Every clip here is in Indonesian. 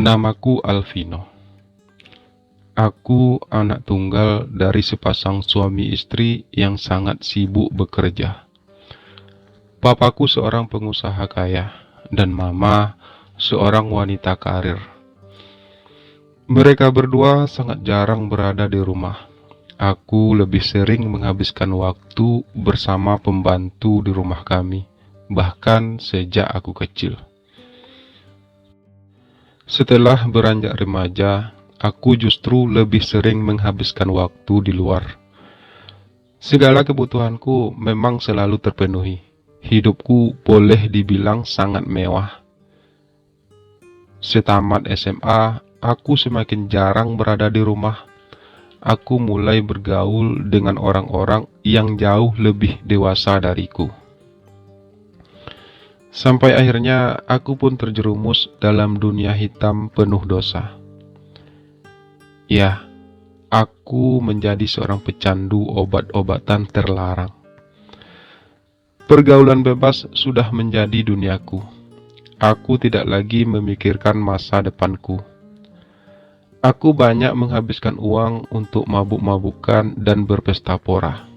Namaku Alvino. Aku anak tunggal dari sepasang suami istri yang sangat sibuk bekerja. Papaku seorang pengusaha kaya dan mama seorang wanita karir. Mereka berdua sangat jarang berada di rumah. Aku lebih sering menghabiskan waktu bersama pembantu di rumah kami, bahkan sejak aku kecil. Setelah beranjak remaja, aku justru lebih sering menghabiskan waktu di luar. Segala kebutuhanku memang selalu terpenuhi. Hidupku boleh dibilang sangat mewah. Setamat SMA, aku semakin jarang berada di rumah. Aku mulai bergaul dengan orang-orang yang jauh lebih dewasa dariku. Sampai akhirnya aku pun terjerumus dalam dunia hitam penuh dosa. Ya, aku menjadi seorang pecandu obat-obatan terlarang. Pergaulan bebas sudah menjadi duniaku. Aku tidak lagi memikirkan masa depanku. Aku banyak menghabiskan uang untuk mabuk-mabukan dan berpesta pora.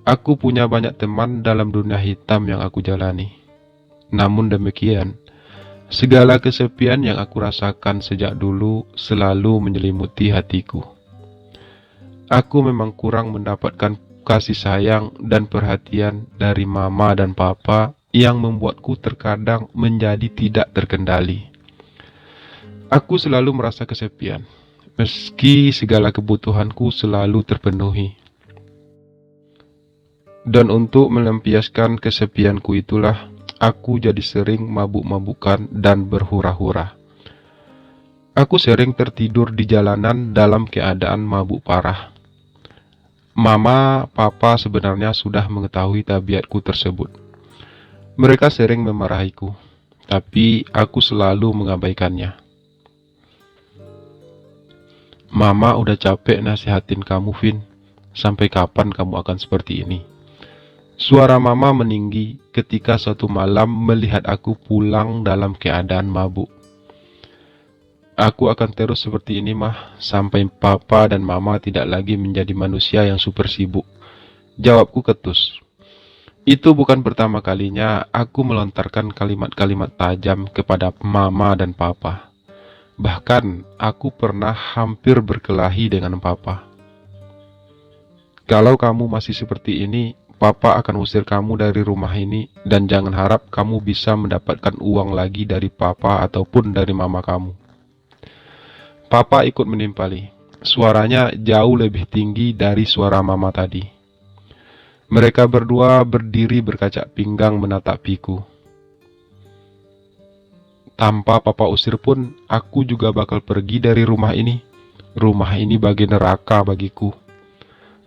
Aku punya banyak teman dalam dunia hitam yang aku jalani. Namun demikian, segala kesepian yang aku rasakan sejak dulu selalu menyelimuti hatiku. Aku memang kurang mendapatkan kasih sayang dan perhatian dari mama dan papa yang membuatku terkadang menjadi tidak terkendali. Aku selalu merasa kesepian, meski segala kebutuhanku selalu terpenuhi. Dan untuk melampiaskan kesepianku itulah, aku jadi sering mabuk-mabukan dan berhura-hura. Aku sering tertidur di jalanan dalam keadaan mabuk parah. Mama, papa sebenarnya sudah mengetahui tabiatku tersebut. Mereka sering memarahiku, tapi aku selalu mengabaikannya. Mama udah capek nasihatin kamu, Vin. Sampai kapan kamu akan seperti ini? Suara mama meninggi ketika suatu malam melihat aku pulang dalam keadaan mabuk. Aku akan terus seperti ini, Mah, sampai papa dan mama tidak lagi menjadi manusia yang super sibuk. Jawabku ketus. Itu bukan pertama kalinya aku melontarkan kalimat-kalimat tajam kepada mama dan papa. Bahkan, aku pernah hampir berkelahi dengan papa. Kalau kamu masih seperti ini, Papa akan usir kamu dari rumah ini, dan jangan harap kamu bisa mendapatkan uang lagi dari papa ataupun dari mama kamu. Papa ikut menimpali. Suaranya jauh lebih tinggi dari suara mama tadi. Mereka berdua berdiri berkacak pinggang menatapiku. Tanpa papa usir pun, aku juga bakal pergi dari rumah ini. Rumah ini bagai neraka bagiku.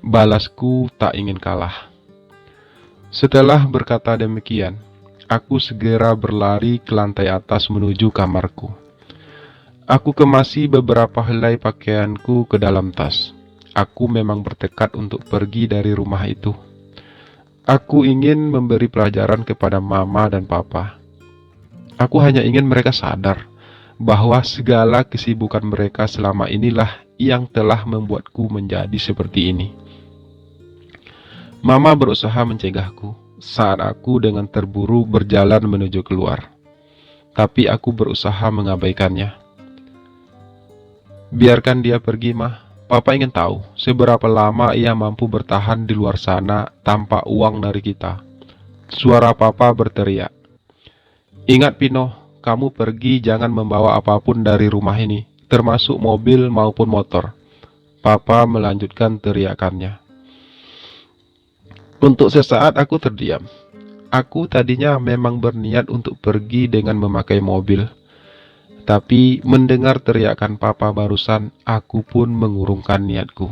Balasku tak ingin kalah. Setelah berkata demikian, aku segera berlari ke lantai atas menuju kamarku. Aku kemasi beberapa helai pakaianku ke dalam tas. Aku memang bertekad untuk pergi dari rumah itu. Aku ingin memberi pelajaran kepada mama dan papa. Aku hanya ingin mereka sadar bahwa segala kesibukan mereka selama inilah yang telah membuatku menjadi seperti ini. Mama berusaha mencegahku saat aku dengan terburu berjalan menuju keluar. Tapi aku berusaha mengabaikannya. Biarkan dia pergi, Mah. Papa ingin tahu seberapa lama ia mampu bertahan di luar sana tanpa uang dari kita. Suara papa berteriak. Ingat Pino, kamu pergi jangan membawa apapun dari rumah ini, termasuk mobil maupun motor. Papa melanjutkan teriakannya. Untuk sesaat aku terdiam. Aku tadinya memang berniat untuk pergi dengan memakai mobil. Tapi mendengar teriakan papa barusan, aku pun mengurungkan niatku.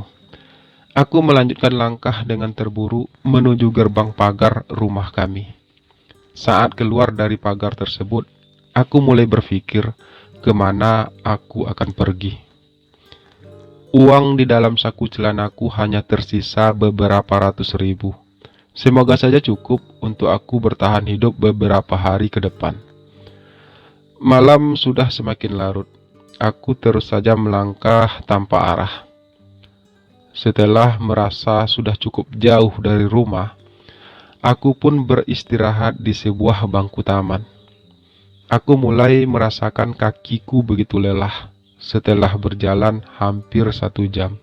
Aku melanjutkan langkah dengan terburu menuju gerbang pagar rumah kami. Saat keluar dari pagar tersebut, aku mulai berpikir kemana aku akan pergi. Uang di dalam saku celanaku hanya tersisa beberapa ratus ribu. Semoga saja cukup untuk aku bertahan hidup beberapa hari ke depan. Malam sudah semakin larut. Aku terus saja melangkah tanpa arah. Setelah merasa sudah cukup jauh dari rumah, aku pun beristirahat di sebuah bangku taman. Aku mulai merasakan kakiku begitu lelah setelah berjalan hampir 1 jam.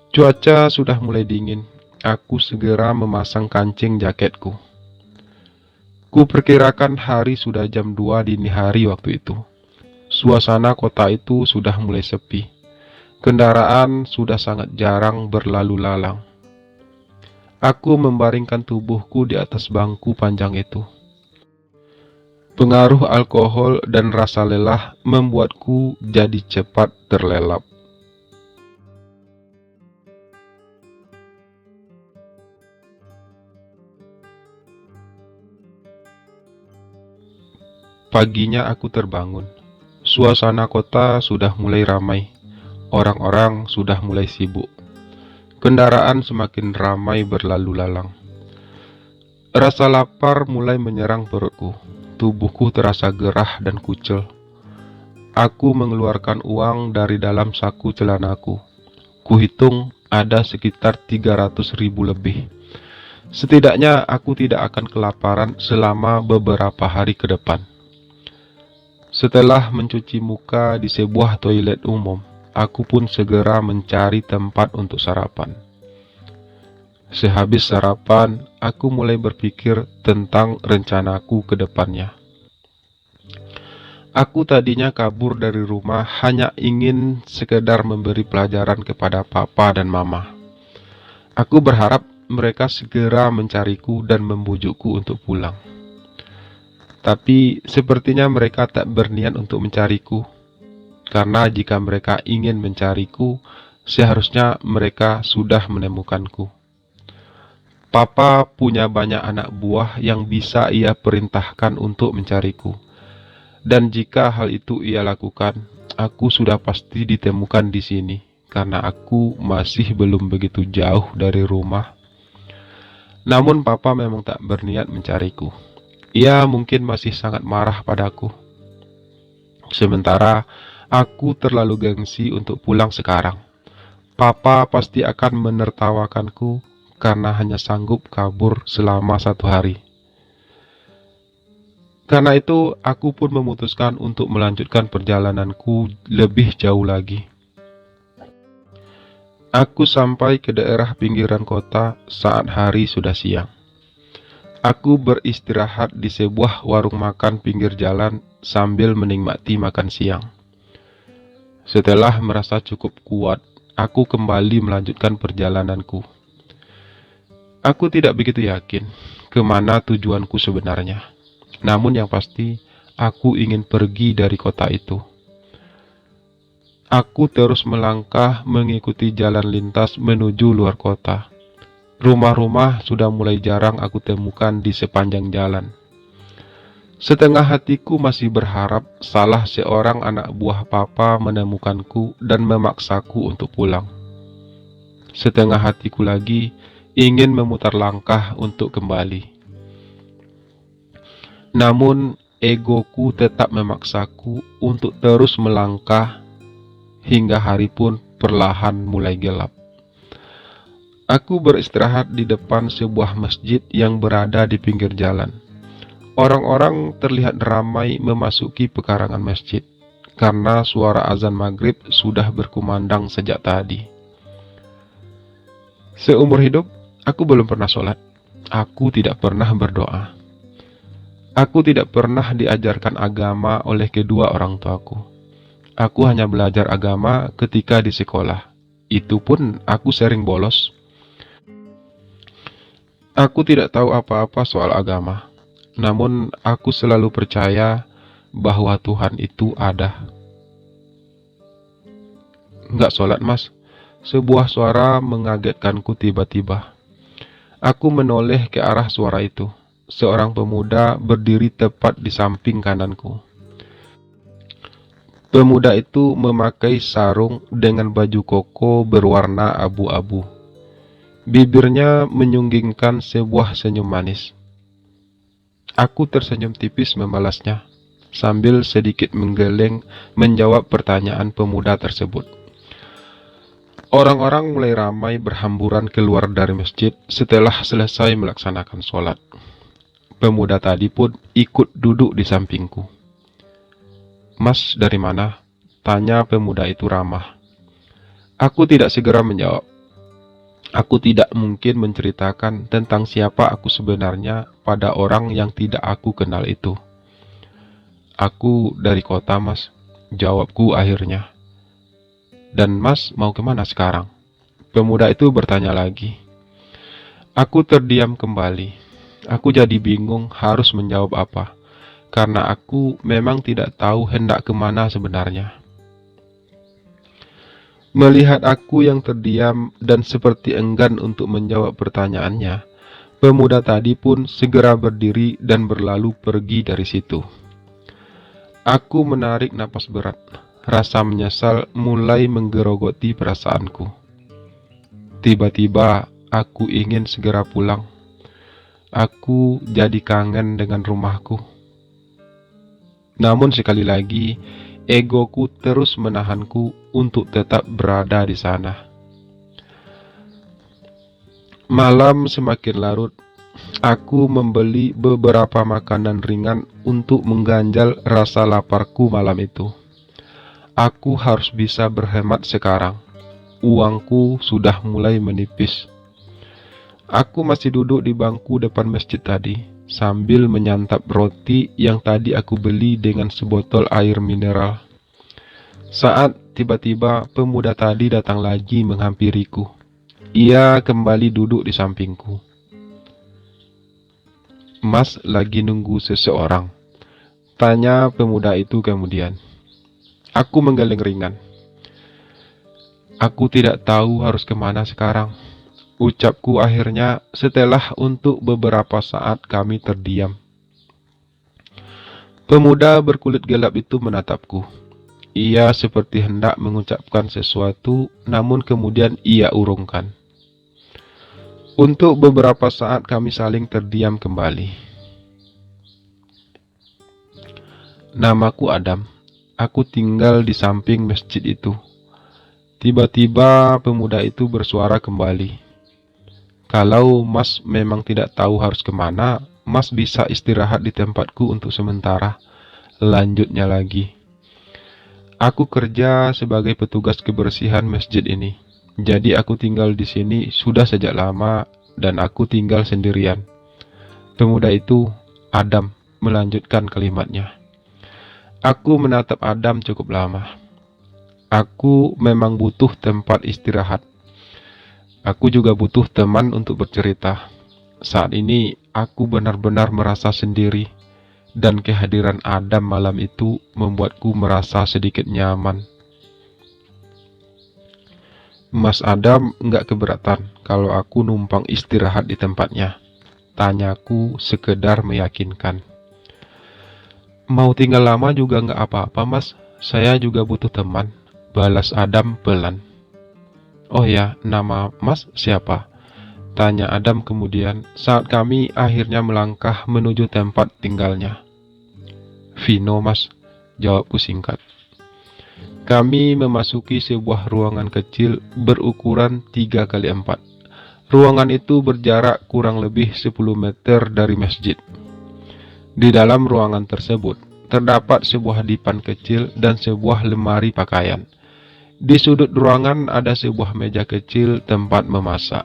Cuaca sudah mulai dingin. Aku segera memasang kancing jaketku. Kuperkirakan hari sudah jam 2 dini hari waktu itu. Suasana kota itu sudah mulai sepi. Kendaraan sudah sangat jarang berlalu lalang. Aku membaringkan tubuhku di atas bangku panjang itu. Pengaruh alkohol dan rasa lelah membuatku jadi cepat terlelap. Paginya aku terbangun. Suasana kota sudah mulai ramai. Orang-orang sudah mulai sibuk. Kendaraan semakin ramai berlalu lalang. Rasa lapar mulai menyerang perutku. Tubuhku terasa gerah dan kucel. Aku mengeluarkan uang dari dalam saku celanaku. Kuhitung ada sekitar 300.000 lebih. Setidaknya aku tidak akan kelaparan selama beberapa hari ke depan. Setelah mencuci muka di sebuah toilet umum, aku pun segera mencari tempat untuk sarapan. Sehabis sarapan, aku mulai berpikir tentang rencanaku ke depannya. Aku tadinya kabur dari rumah hanya ingin sekedar memberi pelajaran kepada papa dan mama. Aku berharap mereka segera mencariku dan membujukku untuk pulang. Tapi sepertinya mereka tak berniat untuk mencariku, karena jika mereka ingin mencariku, seharusnya mereka sudah menemukanku. Papa punya banyak anak buah yang bisa ia perintahkan untuk mencariku. Dan jika hal itu ia lakukan, aku sudah pasti ditemukan di sini, karena aku masih belum begitu jauh dari rumah. Namun papa memang tak berniat mencariku. Ia mungkin masih sangat marah padaku. Sementara aku terlalu gengsi untuk pulang sekarang. Papa pasti akan menertawakanku karena hanya sanggup kabur selama 1 hari. Karena itu, aku pun memutuskan untuk melanjutkan perjalananku lebih jauh lagi. Aku sampai ke daerah pinggiran kota saat hari sudah siang. Aku beristirahat di sebuah warung makan pinggir jalan sambil menikmati makan siang. Setelah merasa cukup kuat, aku kembali melanjutkan perjalananku. Aku tidak begitu yakin kemana tujuanku sebenarnya. Namun yang pasti, aku ingin pergi dari kota itu. Aku terus melangkah mengikuti jalan lintas menuju luar kota. Rumah-rumah sudah mulai jarang aku temukan di sepanjang jalan. Setengah hatiku masih berharap salah seorang anak buah papa menemukanku dan memaksaku untuk pulang. Setengah hatiku lagi ingin memutar langkah untuk kembali. Namun, egoku tetap memaksaku untuk terus melangkah hingga hari pun perlahan mulai gelap. Aku beristirahat di depan sebuah masjid yang berada di pinggir jalan. Orang-orang terlihat ramai memasuki pekarangan masjid, karena suara azan maghrib sudah berkumandang sejak tadi. Seumur hidup, aku belum pernah sholat. Aku tidak pernah berdoa. Aku tidak pernah diajarkan agama oleh kedua orang tuaku. Aku hanya belajar agama ketika di sekolah. Itu pun aku sering bolos. Aku tidak tahu apa-apa soal agama. Namun aku selalu percaya bahwa Tuhan itu ada. Nggak sholat, Mas. Sebuah suara mengagetkanku tiba-tiba. Aku menoleh ke arah suara itu. Seorang pemuda berdiri tepat di samping kananku. Pemuda itu memakai sarung dengan baju koko berwarna abu-abu. Bibirnya menyunggingkan sebuah senyum manis. Aku tersenyum tipis membalasnya, sambil sedikit menggeleng menjawab pertanyaan pemuda tersebut. Orang-orang mulai ramai berhamburan keluar dari masjid setelah selesai melaksanakan sholat. Pemuda tadi pun ikut duduk di sampingku. "Mas, dari mana?" tanya pemuda itu ramah. Aku tidak segera menjawab. Aku tidak mungkin menceritakan tentang siapa aku sebenarnya pada orang yang tidak aku kenal itu. "Aku dari kota, Mas," jawabku akhirnya. "Dan Mas mau kemana sekarang?" Pemuda itu bertanya lagi. Aku terdiam kembali. Aku jadi bingung harus menjawab apa, karena aku memang tidak tahu hendak kemana sebenarnya. Melihat aku yang terdiam dan seperti enggan untuk menjawab pertanyaannya, pemuda tadi pun segera berdiri dan berlalu pergi dari situ. Aku menarik napas berat. Rasa menyesal mulai menggerogoti perasaanku. Tiba-tiba aku ingin segera pulang. Aku jadi kangen dengan rumahku. Namun sekali lagi, egoku terus menahanku untuk tetap berada di sana. Malam semakin larut. Aku membeli beberapa makanan ringan untuk mengganjal rasa laparku malam itu. Aku harus bisa berhemat sekarang. Uangku sudah mulai menipis. Aku masih duduk di bangku depan masjid tadi, sambil menyantap roti yang tadi aku beli dengan sebotol air mineral. Saat tiba-tiba pemuda tadi datang lagi menghampiriku. Ia kembali duduk di sampingku. "Mas lagi nunggu seseorang?" tanya pemuda itu kemudian. Aku menggeleng ringan. Aku tidak tahu harus kemana sekarang, ucapku akhirnya setelah untuk beberapa saat kami terdiam. Pemuda berkulit gelap itu menatapku. Ia seperti hendak mengucapkan sesuatu, namun kemudian ia urungkan. Untuk beberapa saat kami saling terdiam kembali. "Namaku Adam. Aku tinggal di samping masjid itu." Tiba-tiba pemuda itu bersuara kembali. "Kalau Mas memang tidak tahu harus kemana, Mas bisa istirahat di tempatku untuk sementara," lanjutnya lagi. "Aku kerja sebagai petugas kebersihan masjid ini. Jadi aku tinggal di sini sudah sejak lama dan aku tinggal sendirian." Pemuda itu, Adam, melanjutkan kalimatnya. Aku menatap Adam cukup lama. Aku memang butuh tempat istirahat. Aku juga butuh teman untuk bercerita. Saat ini aku benar-benar merasa sendiri, dan kehadiran Adam malam itu membuatku merasa sedikit nyaman. "Mas Adam nggak keberatan kalau aku numpang istirahat di tempatnya?" tanyaku sekedar meyakinkan. "Mau tinggal lama juga nggak apa-apa, Mas. Saya juga butuh teman," balas Adam pelan. "Oh ya, nama Mas siapa?" tanya Adam kemudian saat kami akhirnya melangkah menuju tempat tinggalnya. "Vino, Mas," jawabku singkat. Kami memasuki sebuah ruangan kecil berukuran 3x4. Ruangan itu berjarak kurang lebih 10 meter dari masjid. Di dalam ruangan tersebut, terdapat sebuah dipan kecil dan sebuah lemari pakaian. Di sudut ruangan ada sebuah meja kecil tempat memasak.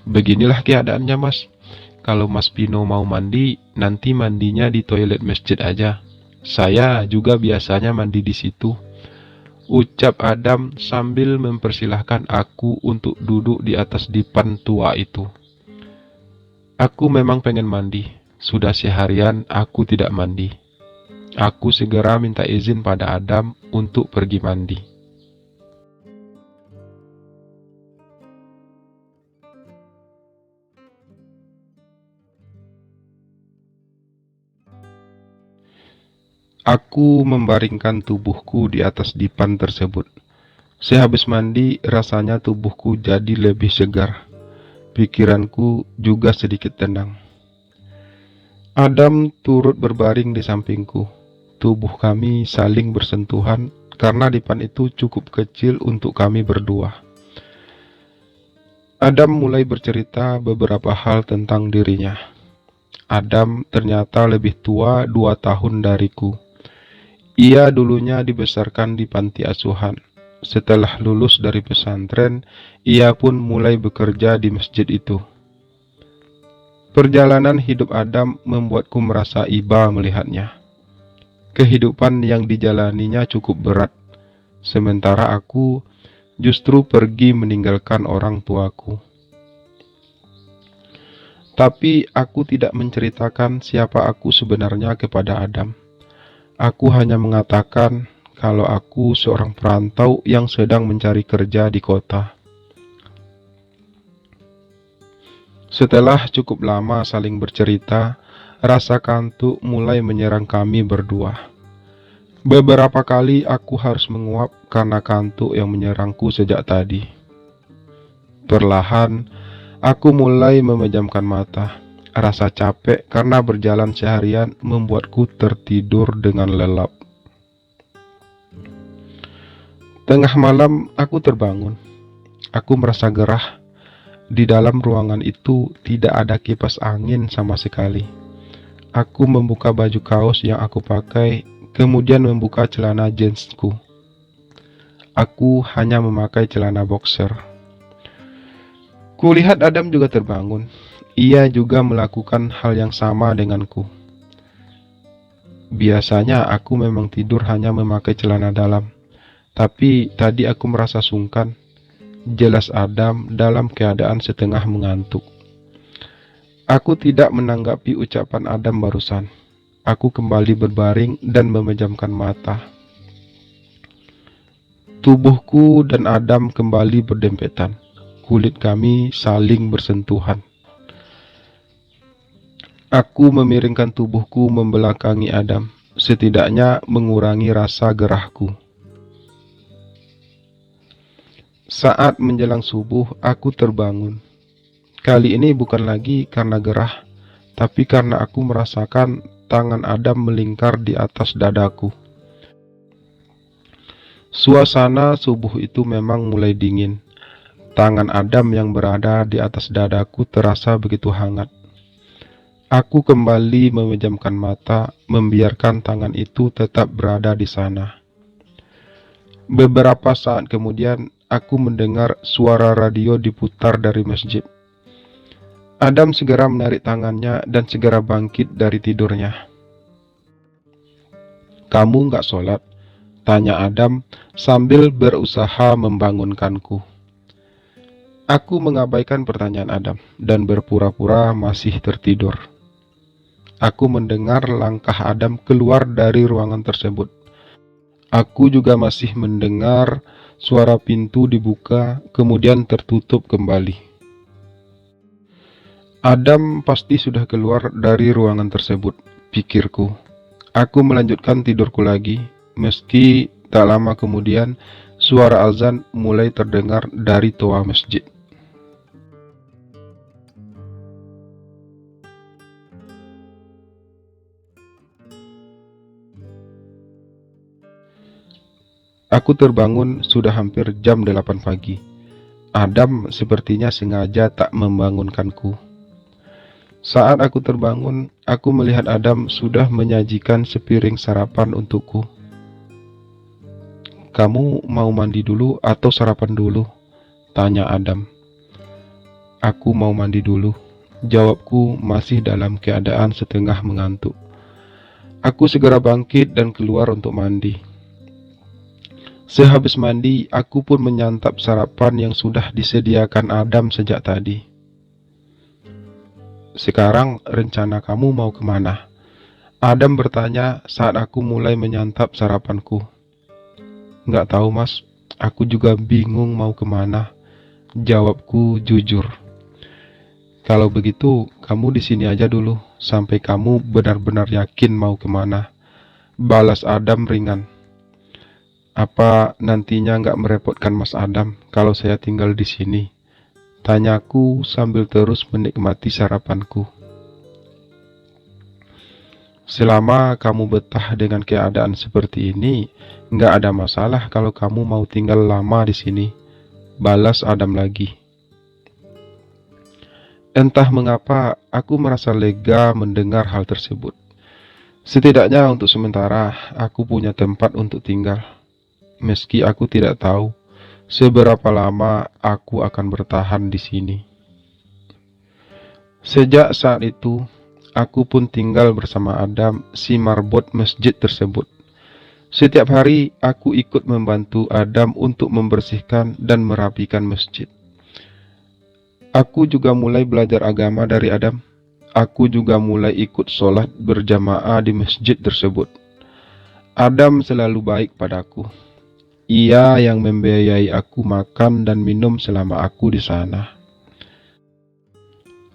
"Beginilah keadaannya, Mas. kalau Mas Pino mau mandi, nanti mandinya di toilet masjid aja. Saya juga biasanya mandi di situ, ucap Adam sambil mempersilahkan aku untuk duduk di atas dipan tua itu. Aku memang pengen mandi. Sudah seharian aku tidak mandi. Aku segera minta izin pada Adam untuk pergi mandi. Aku membaringkan tubuhku di atas dipan tersebut. Sehabis mandi, rasanya tubuhku jadi lebih segar. Pikiranku juga sedikit tenang. Adam turut berbaring di sampingku. Tubuh kami saling bersentuhan karena dipan itu cukup kecil untuk kami berdua. Adam mulai bercerita beberapa hal tentang dirinya. Adam ternyata lebih tua 2 tahun dariku. Ia dulunya dibesarkan di panti asuhan. Setelah lulus dari pesantren, ia pun mulai bekerja di masjid itu. Perjalanan hidup Adam membuatku merasa iba melihatnya. Kehidupan yang dijalaninya cukup berat, sementara aku justru pergi meninggalkan orang tuaku. Tapi aku tidak menceritakan siapa aku sebenarnya kepada Adam. Aku hanya mengatakan kalau aku seorang perantau yang sedang mencari kerja di kota. Setelah cukup lama saling bercerita, rasa kantuk mulai menyerang kami berdua. Beberapa kali aku harus menguap karena kantuk yang menyerangku sejak tadi. Perlahan, aku mulai memejamkan mata. Rasa capek karena berjalan seharian membuatku tertidur dengan lelap. Tengah malam aku terbangun. Aku merasa gerah. Di dalam ruangan itu tidak ada kipas angin sama sekali. Aku membuka baju kaos yang aku pakai, kemudian membuka celana jeansku. Aku hanya memakai celana boxer. Kulihat Adam juga terbangun. Ia juga melakukan hal yang sama denganku. Biasanya aku memang tidur hanya memakai celana dalam. Tapi tadi aku merasa sungkan. Jelas Adam dalam keadaan setengah mengantuk. Aku tidak menanggapi ucapan Adam barusan. Aku kembali berbaring dan memejamkan mata. Tubuhku dan Adam kembali berdempetan. Kulit kami saling bersentuhan. Aku memiringkan tubuhku membelakangi Adam, setidaknya mengurangi rasa gerahku. Saat menjelang subuh, aku terbangun. Kali ini bukan lagi karena gerah, tapi karena aku merasakan tangan Adam melingkar di atas dadaku. Suasana subuh itu memang mulai dingin. Tangan Adam yang berada di atas dadaku terasa begitu hangat. Aku kembali memejamkan mata, membiarkan tangan itu tetap berada di sana. Beberapa saat kemudian, aku mendengar suara radio diputar dari masjid. Adam segera menarik tangannya dan segera bangkit dari tidurnya. "Kamu nggak sholat?" tanya Adam sambil berusaha membangunkanku. Aku mengabaikan pertanyaan Adam dan berpura-pura masih tertidur. Aku mendengar langkah Adam keluar dari ruangan tersebut. Aku juga masih mendengar suara pintu dibuka kemudian tertutup kembali. Adam pasti sudah keluar dari ruangan tersebut, pikirku. Aku melanjutkan tidurku lagi, meski tak lama kemudian suara azan mulai terdengar dari toa masjid. Aku terbangun sudah hampir jam 8 pagi. Adam sepertinya sengaja tak membangunkanku. Saat aku terbangun, aku melihat Adam sudah menyajikan sepiring sarapan untukku. "Kamu mau mandi dulu atau sarapan dulu?" tanya Adam. "Aku mau mandi dulu," Jawabku masih dalam keadaan setengah mengantuk. Aku segera bangkit dan keluar untuk mandi. Sehabis mandi, aku pun menyantap sarapan yang sudah disediakan Adam sejak tadi. Sekarang rencana kamu mau kemana? Adam bertanya saat aku mulai menyantap sarapanku. Nggak tahu mas, aku juga bingung mau kemana. Jawabku jujur. Kalau begitu, kamu di sini aja dulu, sampai kamu benar-benar yakin mau kemana. Balas Adam ringan. Apa nantinya nggak merepotkan Mas Adam kalau saya tinggal di sini? Tanyaku sambil terus menikmati sarapanku. Selama kamu betah dengan keadaan seperti ini, nggak ada masalah kalau kamu mau tinggal lama di sini. Balas Adam lagi. Entah mengapa, aku merasa lega mendengar hal tersebut. Setidaknya untuk sementara, aku punya tempat untuk tinggal. Meski aku tidak tahu seberapa lama aku akan bertahan di sini. Sejak saat itu, aku pun tinggal bersama Adam si marbot masjid tersebut. Setiap hari, aku ikut membantu Adam untuk membersihkan dan merapikan masjid. Aku juga mulai belajar agama dari Adam. Aku juga mulai ikut sholat berjamaah di masjid tersebut. Adam selalu baik padaku. Ia yang membiayai aku makan dan minum selama aku di sana.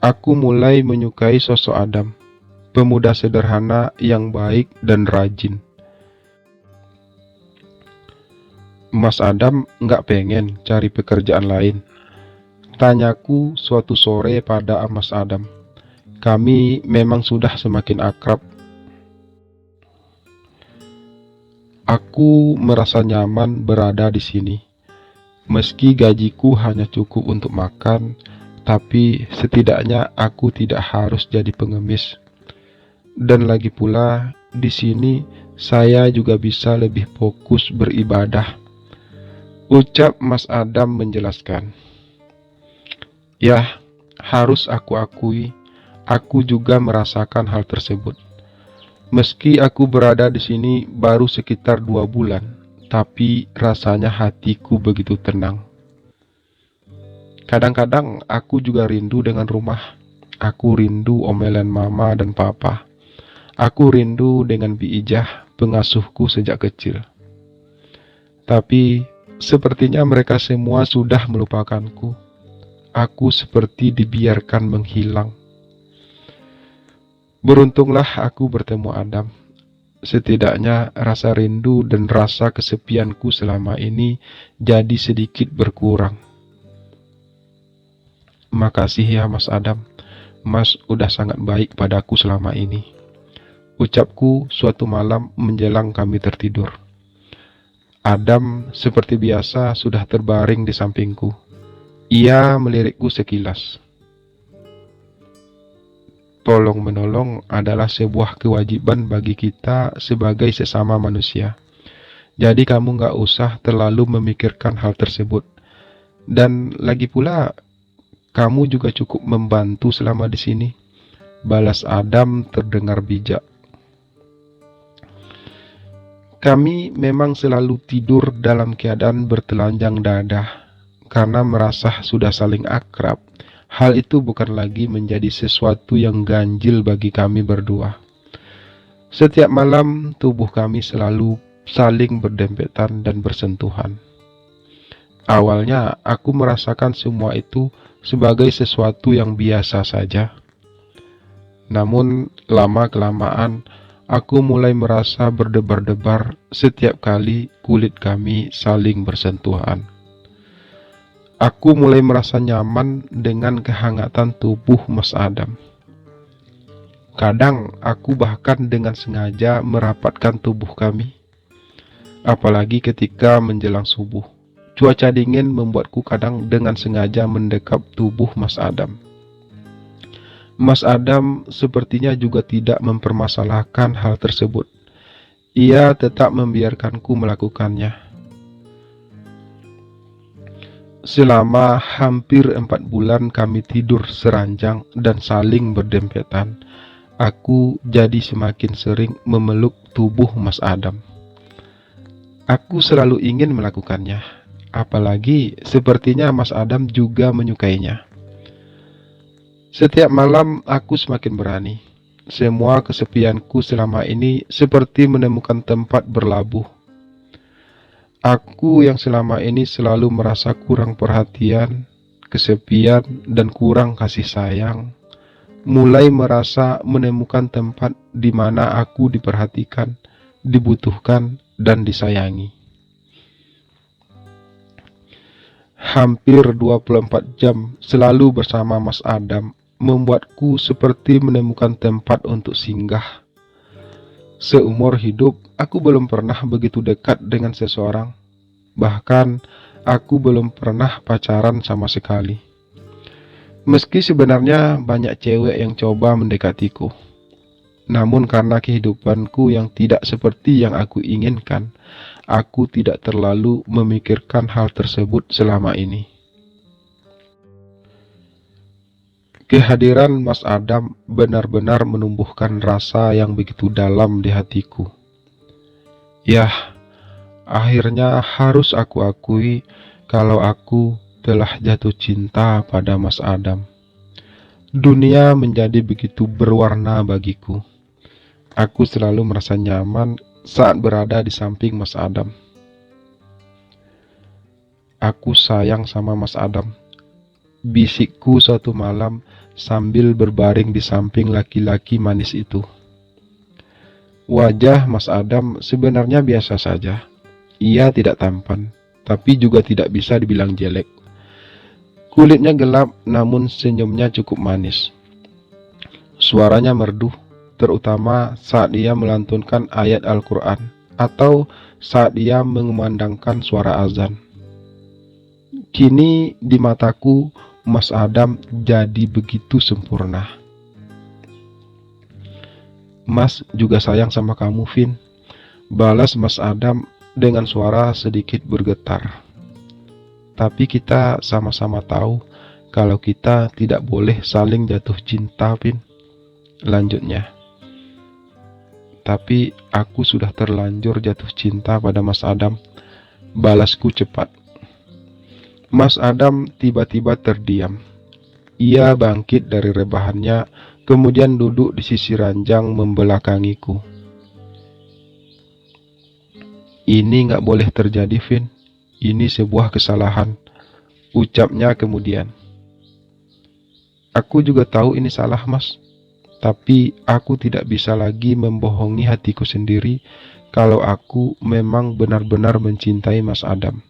Aku mulai menyukai sosok Adam, pemuda sederhana yang baik dan rajin. Mas Adam nggak pengen cari pekerjaan lain? Tanyaku suatu sore pada Mas Adam. Kami memang sudah semakin akrab. Aku merasa nyaman berada di sini. Meski gajiku hanya cukup untuk makan, tapi setidaknya aku tidak harus jadi pengemis. Dan lagi pula, di sini saya juga bisa lebih fokus beribadah. Ucap Mas Adam menjelaskan. Ya, harus aku akui, aku juga merasakan hal tersebut. Meski aku berada di sini baru sekitar 2 bulan, tapi rasanya hatiku begitu tenang. Kadang-kadang aku juga rindu dengan rumah. Aku rindu omelan mama dan papa. Aku rindu dengan Bi Ijah, pengasuhku sejak kecil. Tapi sepertinya mereka semua sudah melupakanku. Aku seperti dibiarkan menghilang. Beruntunglah aku bertemu Adam. Setidaknya rasa rindu dan rasa kesepianku selama ini jadi sedikit berkurang. Makasih ya Mas Adam. Mas udah sangat baik padaku selama ini. Ucapku suatu malam menjelang kami tertidur. Adam seperti biasa sudah terbaring di sampingku. Ia melirikku sekilas. Tolong-menolong adalah sebuah kewajiban bagi kita sebagai sesama manusia. Jadi kamu gak usah terlalu memikirkan hal tersebut. Dan lagi pula, kamu juga cukup membantu selama di sini. Balas Adam terdengar bijak. Kami memang selalu tidur dalam keadaan bertelanjang dada, karena merasa sudah saling akrab. Hal itu bukan lagi menjadi sesuatu yang ganjil bagi kami berdua. Setiap malam, tubuh kami selalu saling berdempetan dan bersentuhan. Awalnya, aku merasakan semua itu sebagai sesuatu yang biasa saja. Namun, lama-kelamaan, aku mulai merasa berdebar-debar setiap kali kulit kami saling bersentuhan. Aku mulai merasa nyaman dengan kehangatan tubuh Mas Adam. Kadang aku bahkan dengan sengaja merapatkan tubuh kami. Apalagi ketika menjelang subuh. Cuaca dingin membuatku kadang dengan sengaja mendekap tubuh Mas Adam. Mas Adam sepertinya juga tidak mempermasalahkan hal tersebut. Ia tetap membiarkanku melakukannya. Selama hampir 4 bulan kami tidur seranjang dan saling berdempetan. Aku jadi semakin sering memeluk tubuh Mas Adam. Aku selalu ingin melakukannya, apalagi sepertinya Mas Adam juga menyukainya. Setiap malam aku semakin berani. Semua kesepianku selama ini seperti menemukan tempat berlabuh. Aku yang selama ini selalu merasa kurang perhatian, kesepian, dan kurang kasih sayang, mulai merasa menemukan tempat di mana aku diperhatikan, dibutuhkan, dan disayangi. Hampir 24 jam selalu bersama Mas Adam membuatku seperti menemukan tempat untuk singgah. Seumur hidup, aku belum pernah begitu dekat dengan seseorang. Bahkan, aku belum pernah pacaran sama sekali. Meski sebenarnya banyak cewek yang coba mendekatiku. Namun karena kehidupanku yang tidak seperti yang aku inginkan, aku tidak terlalu memikirkan hal tersebut selama ini. Kehadiran Mas Adam benar-benar menumbuhkan rasa yang begitu dalam di hatiku. Yah, akhirnya harus aku akui kalau aku telah jatuh cinta pada Mas Adam. Dunia menjadi begitu berwarna bagiku. Aku selalu merasa nyaman saat berada di samping Mas Adam. Aku sayang sama Mas Adam, bisikku suatu malam sambil berbaring di samping laki-laki manis itu. Wajah Mas Adam sebenarnya biasa saja. Ia tidak tampan, tapi juga tidak bisa dibilang jelek. Kulitnya gelap, namun senyumnya cukup manis. Suaranya merdu, terutama saat ia melantunkan ayat Al-Quran atau saat ia mengumandangkan suara azan. Kini di mataku, Mas Adam jadi begitu sempurna. Mas juga sayang sama kamu, Vin. Balas Mas Adam dengan suara sedikit bergetar. Tapi kita sama-sama tahu kalau kita tidak boleh saling jatuh cinta, Vin. Lanjutnya. Tapi aku sudah terlanjur jatuh cinta pada Mas Adam. Balasku cepat. Mas Adam tiba-tiba terdiam. Ia bangkit dari rebahannya, kemudian duduk di sisi ranjang membelakangiku. Ini nggak boleh terjadi, Vin. Ini sebuah kesalahan, ucapnya kemudian. Aku juga tahu ini salah, Mas. Tapi aku tidak bisa lagi membohongi hatiku sendiri kalau aku memang benar-benar mencintai Mas Adam.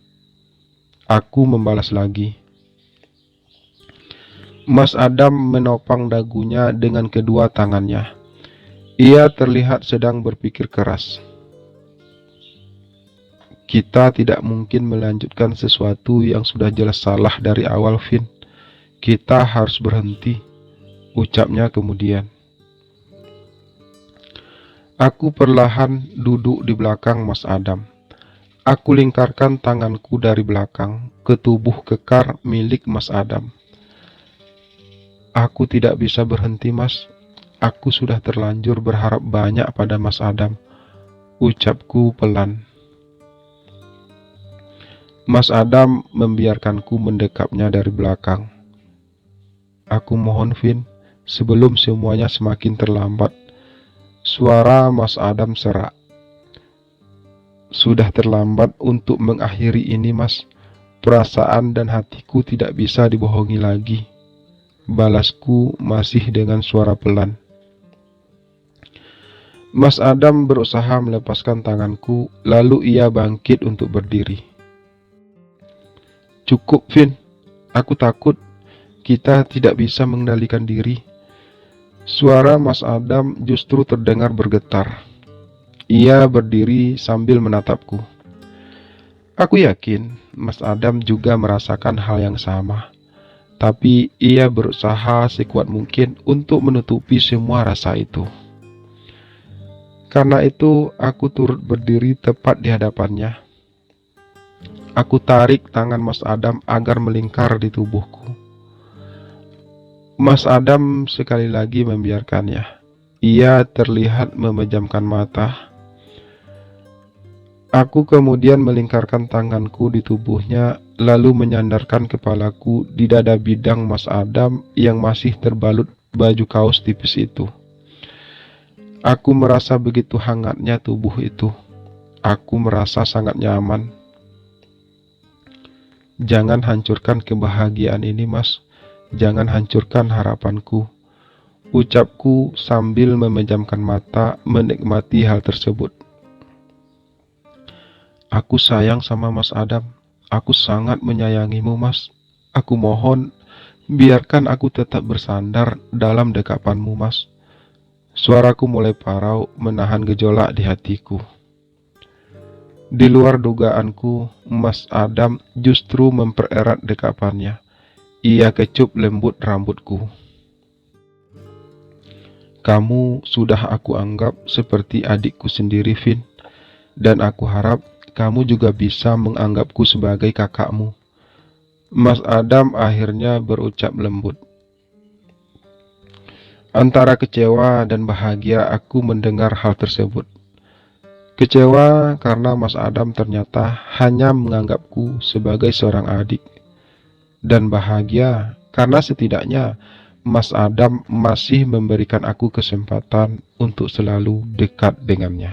Aku membalas lagi. Mas Adam menopang dagunya dengan kedua tangannya. Ia terlihat sedang berpikir keras. Kita tidak mungkin melanjutkan sesuatu yang sudah jelas salah dari awal, Vin. Kita harus berhenti, ucapnya kemudian. Aku perlahan duduk di belakang Mas Adam. Aku lingkarkan tanganku dari belakang ke tubuh kekar milik Mas Adam. Aku tidak bisa berhenti, Mas. Aku sudah terlanjur berharap banyak pada Mas Adam, ucapku pelan. Mas Adam membiarkanku mendekapnya dari belakang. Aku mohon, Vin, sebelum semuanya semakin terlambat. Suara Mas Adam serak. Sudah terlambat untuk mengakhiri ini, Mas. Perasaan dan hatiku tidak bisa dibohongi lagi. Balasku masih dengan suara pelan. Mas Adam berusaha melepaskan tanganku, lalu ia bangkit untuk berdiri. Cukup, Vin. Aku takut kita tidak bisa mengendalikan diri. Suara Mas Adam justru terdengar bergetar. Ia berdiri sambil menatapku. Aku yakin Mas Adam juga merasakan hal yang sama. Tapi ia berusaha sekuat mungkin untuk menutupi semua rasa itu. Karena itu aku turut berdiri tepat di hadapannya. Aku tarik tangan Mas Adam agar melingkar di tubuhku. Mas Adam sekali lagi membiarkannya. Ia terlihat memejamkan mata. Aku kemudian melingkarkan tanganku di tubuhnya, lalu menyandarkan kepalaku di dada bidang Mas Adam yang masih terbalut baju kaos tipis itu. Aku merasa begitu hangatnya tubuh itu. Aku merasa sangat nyaman. Jangan hancurkan kebahagiaan ini, Mas. Jangan hancurkan harapanku. Ucapku sambil memejamkan mata menikmati hal tersebut. Aku sayang sama Mas Adam. Aku sangat menyayangimu, Mas. Aku mohon, biarkan aku tetap bersandar dalam dekapanmu, Mas. Suaraku mulai parau menahan gejolak di hatiku. Di luar dugaanku, Mas Adam justru mempererat dekapannya. Ia kecup lembut rambutku. Kamu sudah aku anggap seperti adikku sendiri, Vin. Dan aku harap kamu juga bisa menganggapku sebagai kakakmu. Mas Adam akhirnya berucap lembut. Antara kecewa dan bahagia aku mendengar hal tersebut. Kecewa karena Mas Adam ternyata hanya menganggapku sebagai seorang adik. Dan bahagia karena setidaknya Mas Adam masih memberikan aku kesempatan untuk selalu dekat dengannya.